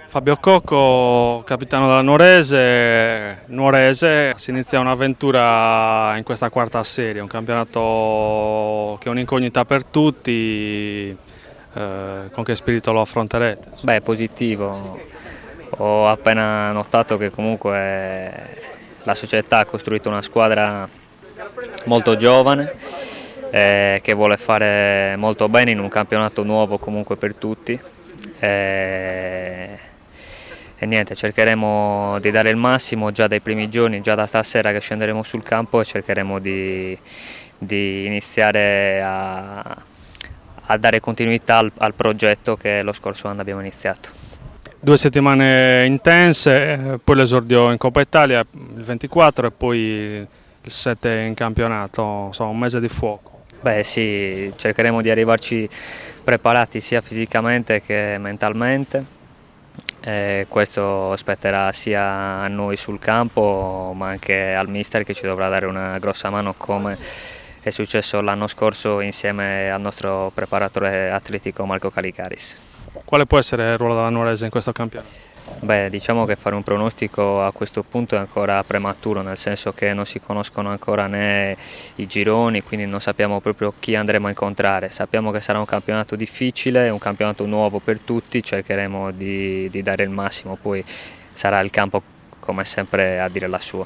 Fabio Cocco, capitano della Nuorese, si inizia un'avventura in questa quarta serie, un campionato che è un'incognita per tutti, con che spirito lo affronterete? Beh, positivo. Ho appena notato che comunque la società ha costruito una squadra molto giovane che vuole fare molto bene in un campionato nuovo comunque per tutti. E, e niente, cercheremo di dare il massimo già dai primi giorni, già da stasera che scenderemo sul campo e cercheremo di iniziare a dare continuità al progetto che lo scorso anno abbiamo iniziato. 2 settimane intense, poi l'esordio in Coppa Italia il 24 e poi il 7 in campionato, insomma un mese di fuoco. Beh sì, cercheremo di arrivarci preparati sia fisicamente che mentalmente. Questo spetterà sia a noi sul campo ma anche al mister che ci dovrà dare una grossa mano come è successo l'anno scorso insieme al nostro preparatore atletico Marco Calicaris. Quale può essere il ruolo della Nuorese in questo campionato? Beh, diciamo che fare un pronostico a questo punto è ancora prematuro, nel senso che non si conoscono ancora né i gironi, quindi non sappiamo proprio chi andremo a incontrare. Sappiamo che sarà un campionato difficile, un campionato nuovo per tutti, cercheremo di dare il massimo, poi sarà il campo come sempre a dire la sua.